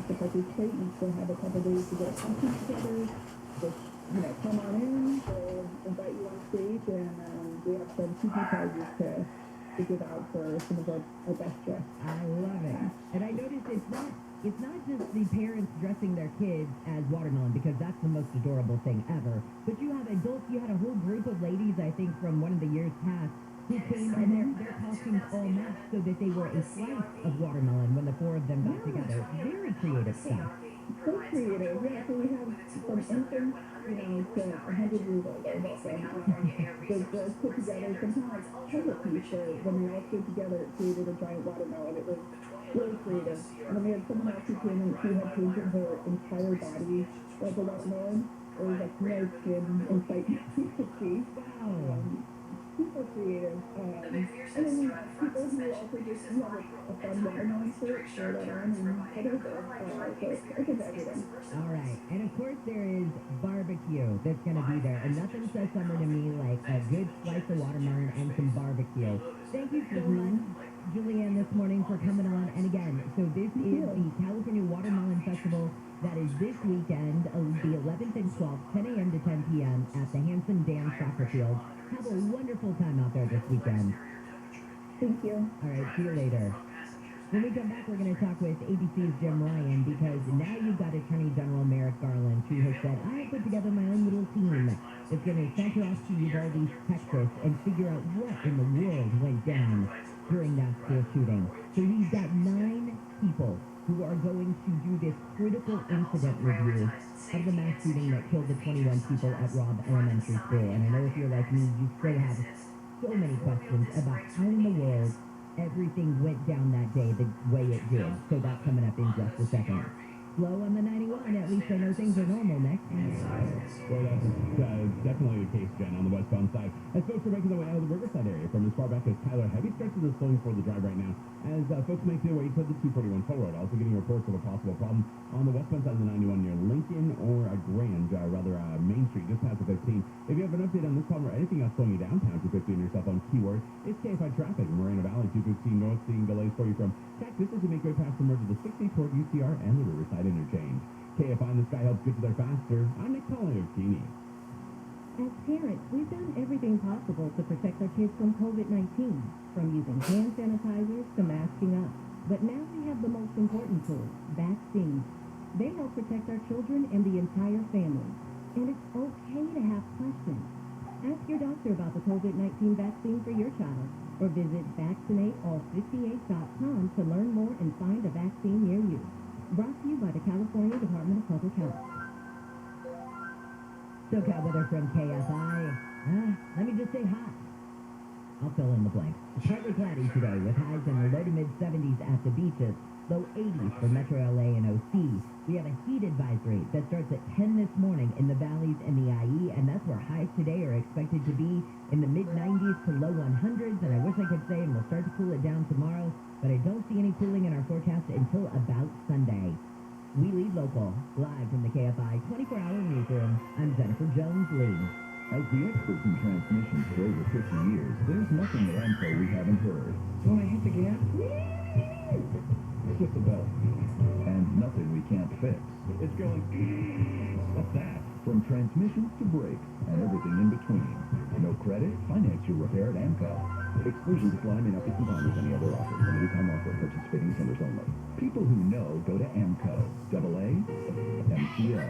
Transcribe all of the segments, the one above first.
pick up his plate. We still have a couple days to get something together. Just, come on in. We'll invite you on stage, and we have some TV prizes to give out for some of our best dressed. I love it. And I noticed it's not just the parents dressing their kids as watermelon, because that's the most adorable thing ever. But you have adults, you had a whole group of ladies, I think, from one of the years past, who came and their costumes all matched so that they were a slice of watermelon when the four of them got together. Very creative stuff. So creative. Yeah, so we have from infants, to 100 years old. The girls put together something like puzzle piece when we all stood together, it created a giant watermelon. It was really creative. And then we had someone else who came and she had painted her entire body like a watermelon. It was like no skin in sight you could see. Wow. Super creative. And then people who also just have a fun watermelon shirt, throw that on, and head over. So it's everything. All right. And of course there is barbecue that's going to be there. And nothing says summer to me like a good slice of watermelon and some barbecue. Thank you so much, Julianne, this morning for coming on. And again, so this is the California Watermelon Festival. That is this weekend, the 11th and 12th, 10 a.m. to 10 p.m. at the Hanson Dam Soccer Field. Have a wonderful time out there this weekend. Thank you. All right, see you later. When we come back, we're going to talk with ABC's Jim Ryan, because now you've got Attorney General Merrick Garland, who has said, I have put together my own little team that's going to center off to Uvalde, Texas, and figure out what in the world went down during that school shooting. So he's got 9 people who are going to do this critical incident review of the mass shooting that killed the 21 people at Robb Elementary School. And I know if you're like me, you still have so many questions about how in the world everything went down that day the way it did. So that's coming up in just a second. Slow on the 91, at least I know things are normal next. Well, that's definitely the case, Jen, on the westbound side. As folks are making their way out of the Riverside area from as far back as Tyler, heavy stretches of slowing for the drive right now. As folks make their way to the 241 toll road, also getting reports of a possible problem on the westbound side of the 91 near Lincoln or Grand, Main Street, just past the 15. If you have an update on this problem or anything else slowing you downtown 215 on your cell phone, keyword, it's KFI traffic. Moreno Valley 215 north, seeing delays for you from Texas as you make way past the merge of the 60 toward UCR and the Riverside interchange. KFI in the sky helps get you there faster. I'm Nick Collin-O'Keene. As parents, we've done everything possible to protect our kids from COVID-19, from using hand sanitizers to masking up. But now we have the most important tool, vaccines. They help protect our children and the entire family. And it's okay to have questions. Ask your doctor about the COVID-19 vaccine for your child, or visit vaccinateall58.com to learn more and find a vaccine near you. Brought to you by the California Department of Public Health. SoCal weather from KFI. Let me just say hot. I'll fill in the blanks. Partly cloudy today with highs in the low to mid 70s at the beaches, low 80s for Metro LA and OC. We have a heat advisory that starts at 10 this morning in the valleys and the IE, and that's where highs today are expected to be in the mid 90s to low 100s. And I wish I could say, and we'll start to cool it down tomorrow, but I don't see any cooling in our forecast until about Sunday. We lead local, live from the KFI 24-hour newsroom. I'm Jennifer Jones-Lee. As the experts in transmission for over 50 years, there's nothing at AMCO we haven't heard. When I hit the gas, It's just a belt. And nothing we can't fix. It's going... What's that? From transmissions to brakes and everything in between. No credit? Finance your repair at AMCO. Exclusions apply, may not be combined with any other offer. Limited time offer at participating centers only. People who know go to AMCO. AAMCO.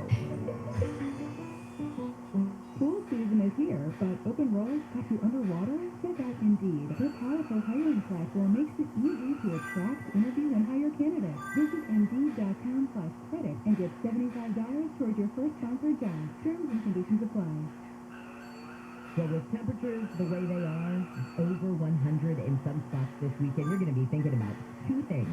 Pool season is here, but open roads keep you underwater? Check out Indeed. Their powerful hiring platform makes it easy to attract, interview, and hire candidates. Visit Indeed.com/credit and get $75 towards your first sponsored job. Terms and conditions apply. So with temperatures the way they are, over 100 in some spots this weekend, you're going to be thinking about 2 things.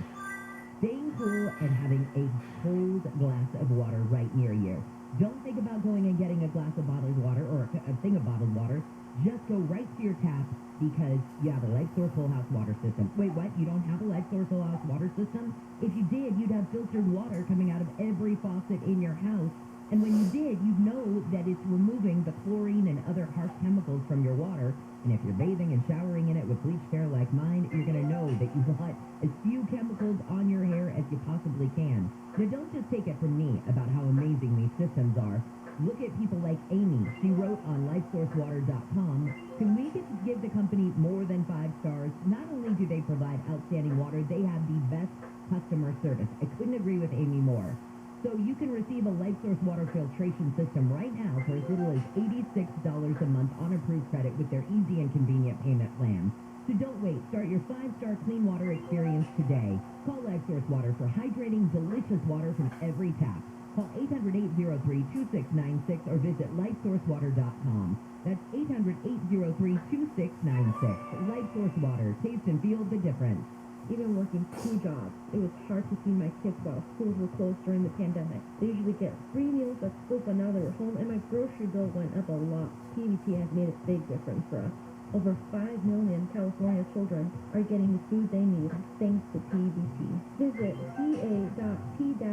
Staying cool and having a cold glass of water right near you. Don't think about going and getting a glass of bottled water or a thing of bottled water. Just go right to your tap because you have a Lifesource Full House water system. Wait, what? You don't have a Lifesource Full House water system? If you did, you'd have filtered water coming out of every faucet in your house. And when you did, you'd know that it's removing the chlorine and other harsh chemicals from your water. And if you're bathing and showering in it with bleached hair like mine, you're going to know that you want as few chemicals on your hair as you possibly can. So don't just take it from me about how amazing these systems are. Look at people like Amy. She wrote on lifesourcewater.com, "Can we give the company more than 5 stars? Not only do they provide outstanding water, they have the best customer service." I couldn't agree with Amy more. So you can receive a LifeSource water filtration system right now for as little as $86 a month on approved credit with their easy and convenient payment plan. So don't wait. Start your 5-star clean water experience today. Call LifeSource Water for hydrating, delicious water from every tap. Call 800-803-2696 or visit lifesourcewater.com. That's 800-803-2696. LifeSource Water. Taste and feel the difference. Even working 2 jobs, it was hard to see my kids while schools were closed during the pandemic. They usually get free meals at school, but now they were home, and my grocery bill went up a lot. PVT has made a big difference for us. Over 5 million California children are getting the food they need thanks to PVT. Visit ca.p-ebt.org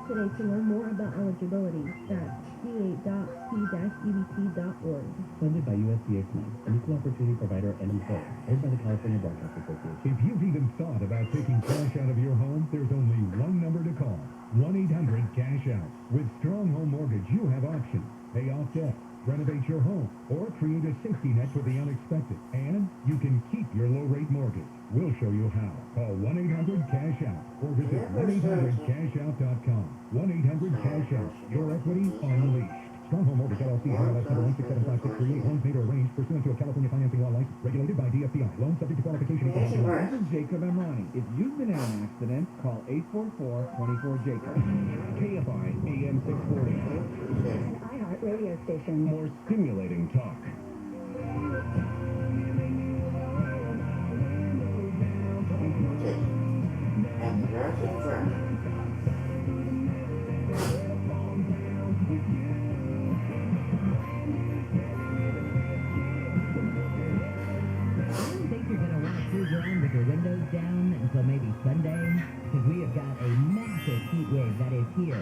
today to learn more about eligibility. That's ca.p-ebt.org. Funded by USDA Plan, an equal opportunity provider and employer, owned by the California Broadcast Association. If you've even thought about taking cash out of your home, there's only one number to call. 1-800-CASH-OUT. With Strong Home Mortgage, you have options. Pay off debt, renovate your home, or create a safety net for the unexpected. And you can keep your low-rate mortgage. We'll show you how. Call 1-800-CASH-OUT or visit 1-800-CASHOUT.com. 1-800-CASH-OUT. Your equity unleashed. Strong Home Mortgage LLC, NMLS number 1675638. Loans made or arranged pursuant to a California financing law license regulated by DFCI. Loan subject to qualification. This is Jacob and Ronnie. If you've been in an accident, call 844-24-JACOB. KFI AM 640. An iHeart radio station. More stimulating talk. With your windows down until maybe Sunday, because we have got a massive heat wave that is here.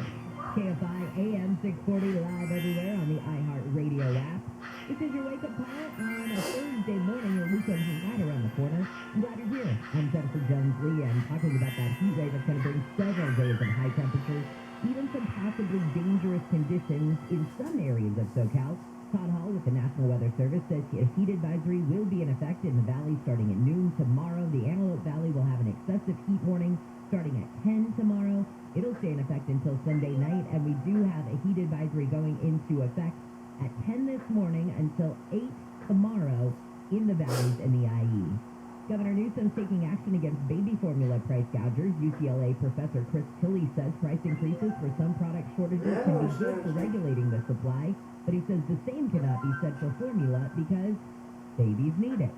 KFI AM 640 live everywhere on the iHeart Radio app. This is your wake-up call on a Thursday morning. Your weekend is right around the corner. I'm glad you're here. I'm Jennifer Jones-Lee, and talking about that heat wave that's going to bring several days of high temperatures, even some possibly dangerous conditions in some areas of SoCal. Todd Hall with the National Weather Service says a heat advisory will be in effect in the valley starting at noon tomorrow. The Antelope Valley will have an excessive heat warning starting at 10 tomorrow. It'll stay in effect until Sunday night, and we do have a heat advisory going into effect at 10 this morning until 8 tomorrow in the valleys and the IE. Governor Newsom's taking action against baby formula price gougers. UCLA professor Chris Tilley says price increases for some product shortages can be good for regulating the supply, but he says the same cannot be said for formula because babies need it.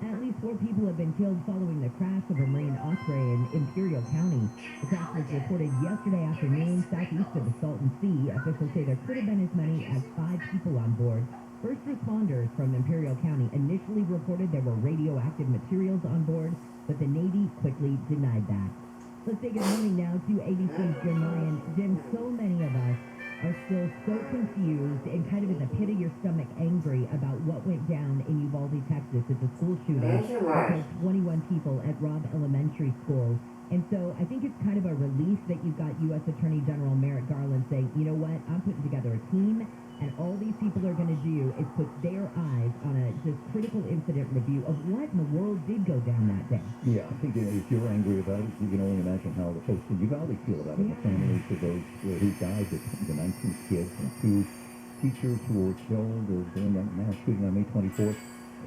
At least 4 people have been killed following the crash of a Marine Osprey in Imperial County. The crash was reported yesterday afternoon southeast of the Salton Sea. Officials say there could have been as many as 5 people on board. First responders from Imperial County initially reported there were radioactive materials on board, but the Navy quickly denied that. Let's say good morning now to ABC's Jim Ryan. Jim, so many of us are still so confused and kind of in the pit of your stomach angry about what went down in Uvalde, Texas at the school shooting that killed 21 people at Robb Elementary School. And so I think it's kind of a relief that you've got U.S. Attorney General Merrick Garland saying, you know what, I'm putting together a team, and all these people are going to do is put their eyes on a just critical incident review of what in the world did go down that day. Yeah, I think if you're angry about it, you can only imagine how the folks in Uvalde feel about it. The families of those who died, the 19 kids and 2 teachers who were killed during that mass shooting on May 24th.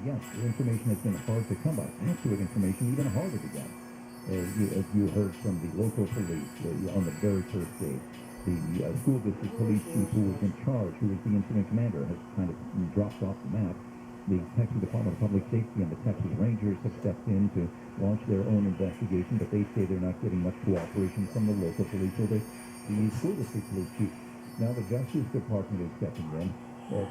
Again, the information has been hard to come by. Accurate information even harder to get. As you heard from the local police on the very first day, the school district police chief who was in charge, who was the incident commander, has kind of dropped off the map. The Texas Department of Public Safety and the Texas Rangers have stepped in to launch their own investigation, but they say they're not getting much cooperation from the local police or the school district police chief. Now the Justice Department is stepping in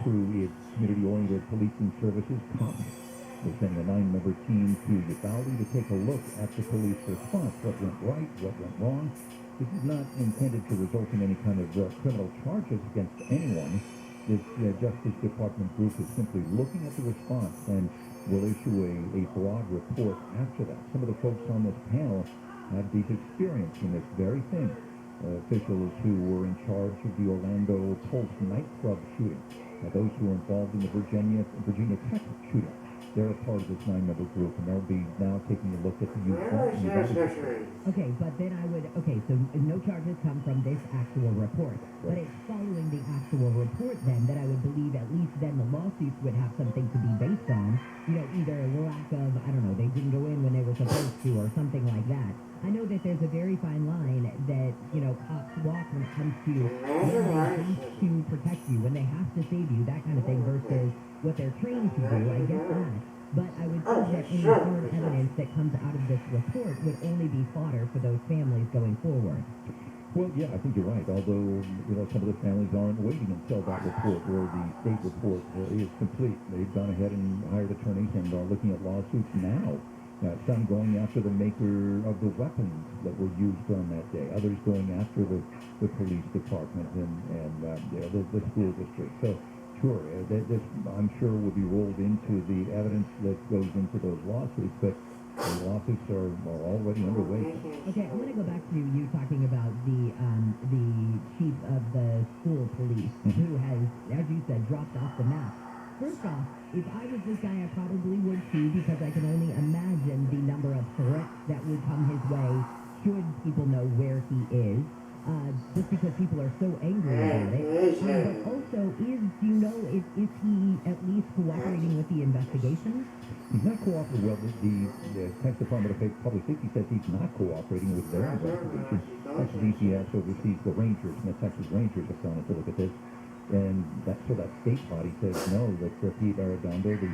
through its community-oriented policing services, COPS. They're sending a 9-member team to Uvalde to take a look at the police response. What went right, what went wrong. This is not intended to result in any kind of criminal charges against anyone. This Justice Department group is simply looking at the response and will issue a broad report after that. Some of the folks on this panel have deep experience in this very thing. Officials who were in charge of the Orlando Pulse nightclub shooting, those who were involved in the Virginia Tech shooting, they're a part of this 9-member group, and they'll be now taking a look at the Uvalde district. Okay, but then so no charges come from this actual report. But it's following the actual report then that I would believe at least then the lawsuits would have something to be based on. Either lack of, I don't know, they didn't go in when they were supposed to or something like that. I know that there's a very fine line that, cops walk when it comes to when they have to protect you, when they have to save you, that kind of thing, versus what they're trained to do. I get that. But I would think that any hard evidence that comes out of this report would only be fodder for those families going forward. Well, yeah, I think you're right. Although, some of the families aren't waiting until that report or the state report is complete. They've gone ahead and hired attorneys and are looking at lawsuits now. Some going after the maker of the weapons that were used on that day. Others going after the police department and the school district. So, sure, this I'm sure will be rolled into the evidence that goes into those lawsuits, but the lawsuits are already underway. Okay, I'm going to go back to you talking about the chief of the school police who has, as you said, dropped off the map. First off, if I was this guy, I probably would too, because I can only imagine the number of threats that would come his way should people know where he is. Just because people are so angry about it. But also, do you know if he at least cooperating with the investigation? He's not cooperating. Well, the Texas Department of Public Safety says he's not cooperating with their investigation. Texas DPS oversees the Rangers, and the Texas Rangers have gone in to look at this. And that state body says no, that Pete Arredondo, the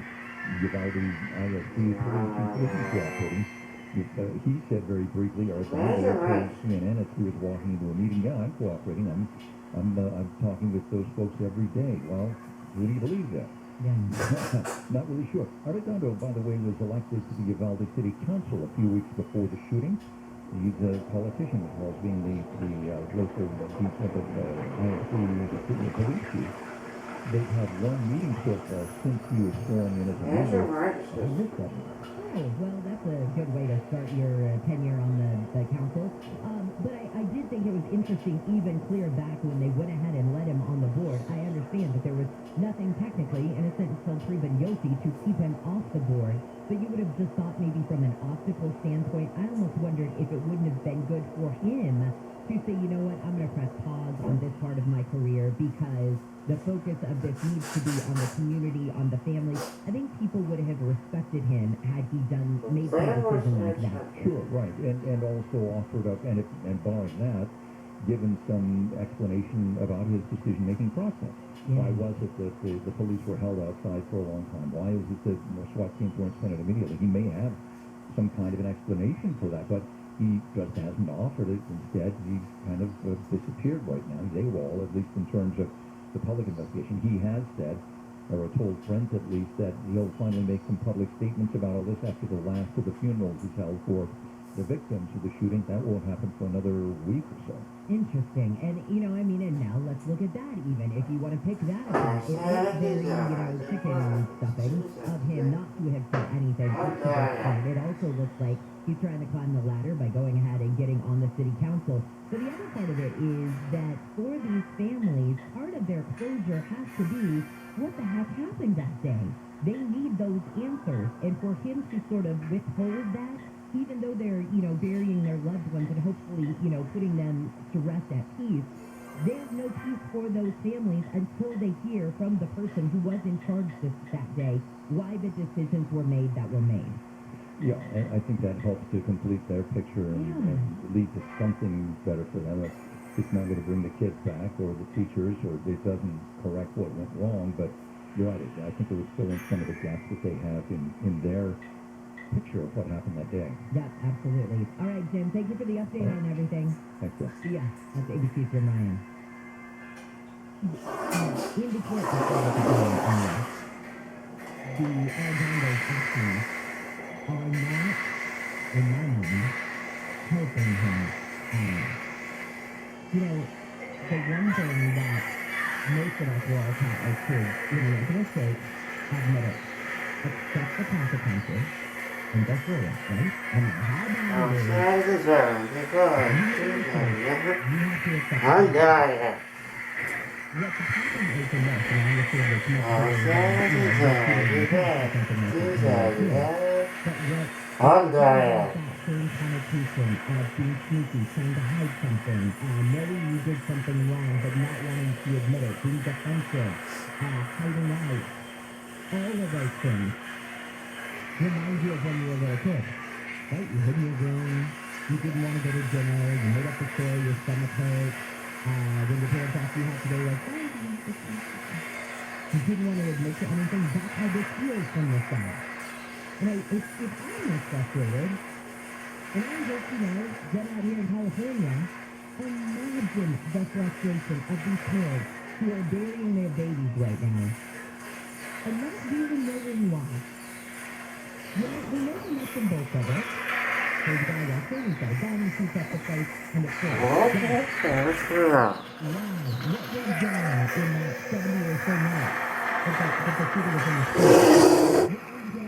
Uvalde ISD police chief, isn't cooperating. He said very briefly, Arredondo told CNN as he was walking into a meeting, yeah, I'm cooperating. I'm talking with those folks every day. Well, who do you believe that? Yeah. Not really sure. Arredondo, by the way, was elected to the Uvalde City Council a few weeks before the shooting. He's a politician as well as being the local chief of the ISD police chief. They've had one meeting so far since he was sworn in as a mayor. Oh, well, that's a good way to start your tenure on the council. But I did think it was interesting, even clear back when they went ahead and let him on the board. I understand that there was nothing technically innocent until proven guilty to keep him off the board. But you would have just thought maybe from an optical standpoint, I almost wondered if it wouldn't have been good for him to say, you know what, I'm going to press pause on this part of my career because the focus of this needs to be on the community, on the family. I think people would have respected him had he made some decision like that. Sure, right. And also offered up, and barring that, given some explanation about his decision-making process. Yeah. Why was it that the police were held outside for a long time? Why is it that SWAT teams weren't sent out immediately? He may have some kind of an explanation for that, but he just hasn't offered it. Instead, he's kind of disappeared right now. He's AWOL, at least in terms of the public investigation. He has said, or told friends at least, that he'll finally make some public statements about all this after the last of the funerals he's held for the victims of the shooting. That won't happen for another week or so. Interesting. And, and now let's look at that even. If you want to pick that apart, it looks very, chicken stuffing of him not to have said anything up to this point. It also looks like he's trying to climb the ladder by going ahead and getting on the city council. So the other part of it is that for these families, part of their closure has to be, what the heck happened that day? They need those answers. And for him to sort of withhold that, even though they're, burying their loved ones and hopefully, putting them to rest at peace, there's no peace for those families until they hear from the person who was in charge that day why the decisions were made that were made. Yeah, I think that helps to complete their picture and lead to something better for them. It's not going to bring the kids back or the teachers, or it doesn't correct what went wrong, but you're right. I think it would fill in some of the gaps that they have in their picture of what happened that day. Yeah, absolutely. All right, Jim, thank you for the update on everything. Thanks, Jeff. Yeah, that's ABC's Jim Ryan. In Detroit, the Alexander's actions are not, in my mind, helping him at all. The one thing that most of us who are taught as kids in the United States have never accept the consequences, And that's all, right? And how about it is, what the problem is in this, and I understand it's much bigger than, something like that, but what that same connotation of being sneaky, trying to hide something, knowing you did something wrong but not wanting to admit it, being defensive, hiding out, all of those things remind you of when you were a little kid, right? You hid in your room, you didn't want to go to dinner, you made up the story, your stomach hurt, when your parents asked you how today, like, oh, you didn't want to admit to anything. That's how this feels from your side. And if I'm this frustrated, and I'm just, get out here in California, imagine the frustration of these parents who are burying their babies right now, and not even knowing why. We know the nuts and bolts of it. So he's got to walk in, he's got a gun, he shoots up the place, and it's full. Wow, what went down in that 70 or so minutes that the shooter was in the street?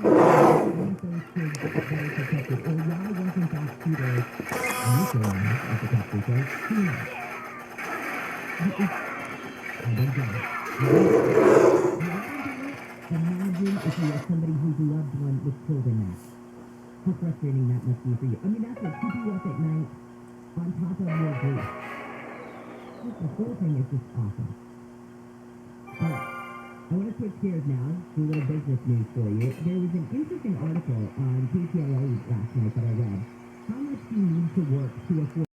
What went down those kids that were protected? Or why wasn't that shooter neutralized at the top frequency? Who knows? I don't get it. Imagine if you were somebody whose loved one was killed in that. How frustrating that must be for you. I mean, that's what keeps you up at night on top of your grief. The whole thing is just awesome. Alright, I want to switch gears now to a little business news for you. There was an interesting article on KPLA last night that I read. How much do you need to work to afford